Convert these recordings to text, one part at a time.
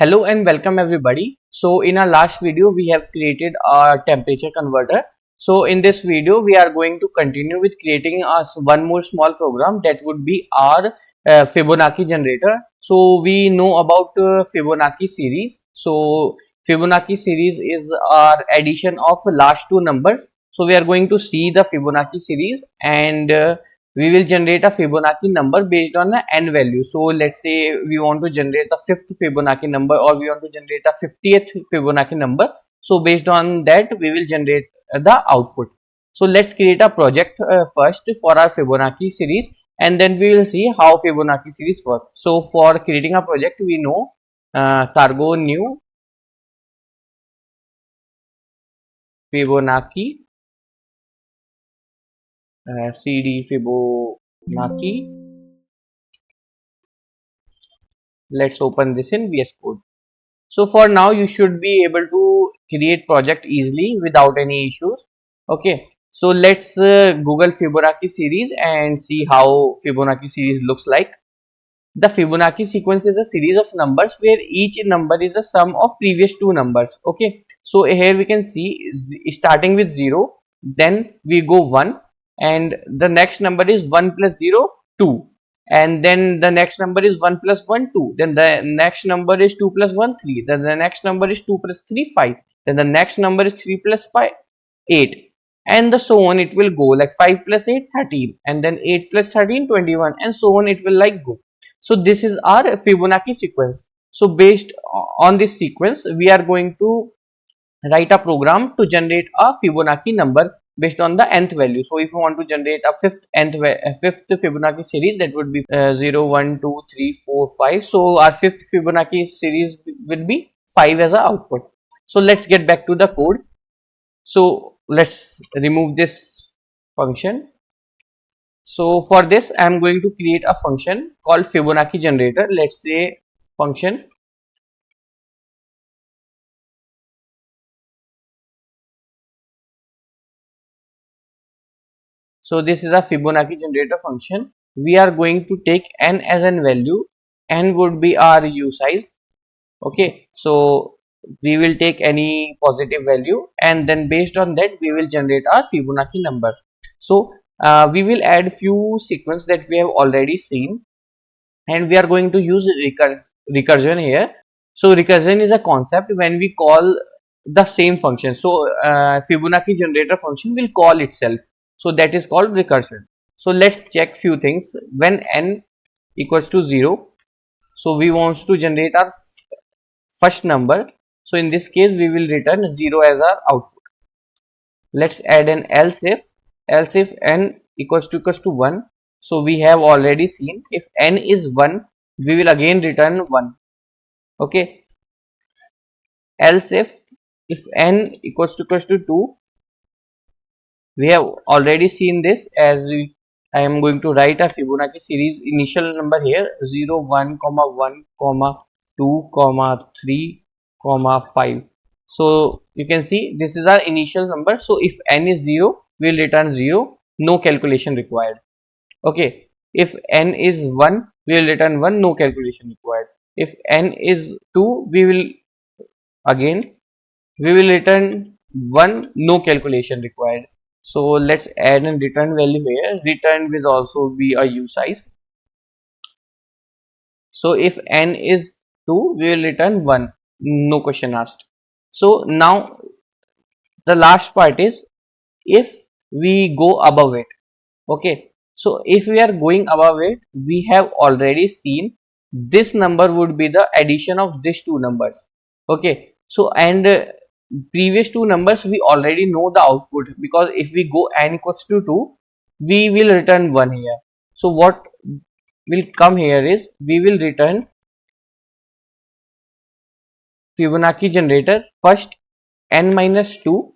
Hello and welcome everybody. So in our last video we have created a temperature converter. So in this video we are going to continue with creating us one more small program that would be our Fibonacci generator. So we know about Fibonacci series. So Fibonacci series is our addition of last two numbers. So we are going to see the Fibonacci series and we will generate a Fibonacci number based on the n value. So let's say we want to generate the fifth Fibonacci number, or we want to generate a 50th Fibonacci number. So based on that we will generate the output. So let's create a project first for our Fibonacci series, and then we will see how Fibonacci series work. So for creating a project we know cargo new Fibonacci cd Fibonacci. Let's open this in VS Code. So for now you should be able to create project easily without any issues. Okay, so let's Google Fibonacci series and see how Fibonacci series looks like. The Fibonacci sequence is a series of numbers where each number is a sum of previous two numbers. Okay, so here we can see starting with 0, then we go 1, and the next number is 1 plus 0, 2, and then the next number is 1 plus 1, 2, then the next number is 2 plus 1, 3, then the next number is 2 plus 3, 5, then the next number is 3 plus 5, 8, and the so on. It will go like 5 plus 8, 13, and then 8 plus 13, 21, and so on it will like go. So this is our Fibonacci sequence. So based on this sequence we are going to write a program to generate a Fibonacci number based on the nth value. So if you want to generate a fifth Fibonacci series, that would be 0, 1, 2, 3, 4, 5. So our fifth Fibonacci series will be 5 as a output. So let's get back to the code. So let's remove this function. So for this I am going to create a function called Fibonacci generator. Let's say function. So this is a Fibonacci generator function. We are going to take n as an value. N would be our U size. Okay, so we will take any positive value, and then based on that we will generate our Fibonacci number. So we will add few sequence that we have already seen, and we are going to use recursion here. So recursion is a concept when we call the same function. So Fibonacci generator function will call itself, so that is called recursion. So let's check few things. When n equals to 0, so we want to generate our first number. So in this case we will return 0 as our output. Let's add an else if n equals to 1. So we have already seen if n is 1 we will again return 1. Okay, else if n equals to 2, we have already seen this. I am going to write a Fibonacci series initial number here: 0, 1, 1, 2, 3, 5. So you can see this is our initial number. So if n is 0 we will return 0, no calculation required. Okay, if n is 1 we will return 1, no calculation required. If n is 2 we will return 1, no calculation required. So let's add a return value here. Return will also be a U size. So if n is 2 we will return 1, no question asked. So now the last part is if we go above it. Okay, so if we are going above it, we have already seen this number would be the addition of these two numbers. Okay, so and previous two numbers we already know the output, because if we go n equals to 2 we will return 1 here. So what will come here is we will return Fibonacci generator first n minus 2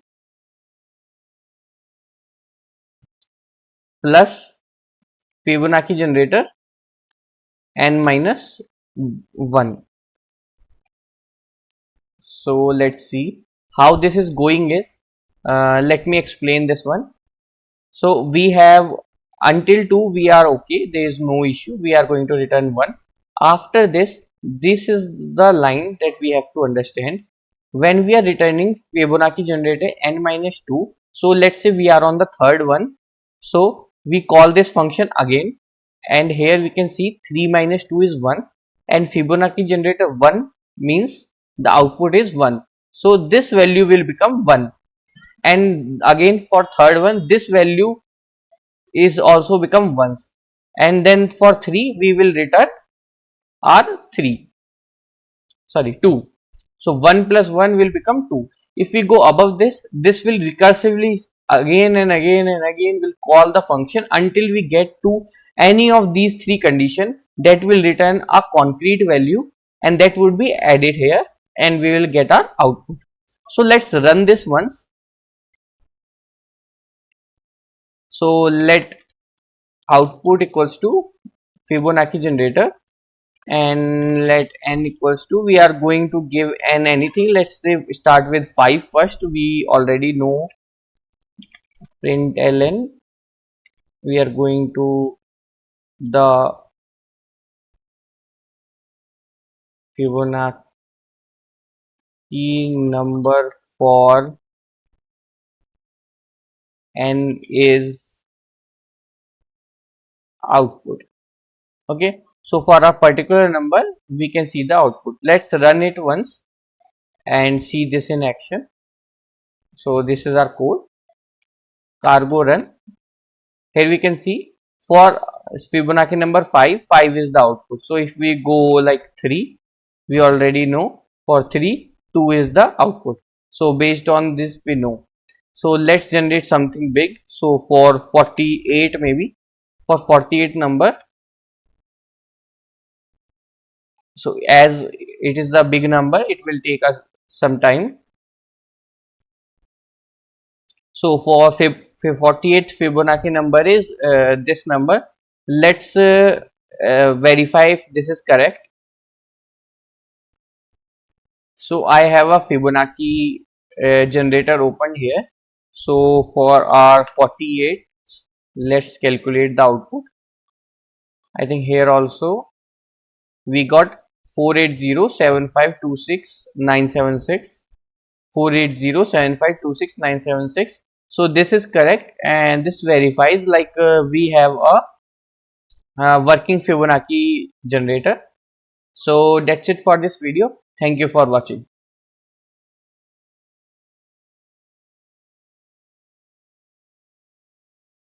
plus Fibonacci generator n minus 1. So let's see how this is going is, let me explain this one. So we have until 2 we are okay, there is no issue, we are going to return 1. After this this is the line that we have to understand when we are returning Fibonacci generator n minus 2. So let's say we are on the third one, so we call this function again, and here we can see 3 minus 2 is 1, and Fibonacci generator 1 means the output is 1, so this value will become 1, and again for third one this value is also become ones, and then for 3 we will return r 3, sorry 2. So 1 plus 1 will become 2. If we go above this, this will recursively again and again and again will call the function until we get to any of these three conditions that will return a concrete value, and that would be added here and we will get our output. So let's run this once. So let output equals to Fibonacci generator, and let n equals to, we are going to give n anything. Let's say start with 5 first. We already know println, we are going to the Fibonacci number for n is output. Okay, so for a particular number we can see the output. Let's run it once and see this in action. So this is our code, cargo run. Here we can see for Fibonacci number 5, 5 is the output. So if we go like 3, we already know for 3, 2 is the output. So based on this we know. So let's generate something big. So for 48, maybe for 48 number, so as it is the big number, it will take us some time. So for 48th Fibonacci number is this number. Let's verify if this is correct. So I have a Fibonacci generator opened here. So for our 48, let's calculate the output. I think here also we got 4807526 4807526 So this is correct, and this verifies like we have a working Fibonacci generator. So that's it for this video. Thank you for watching.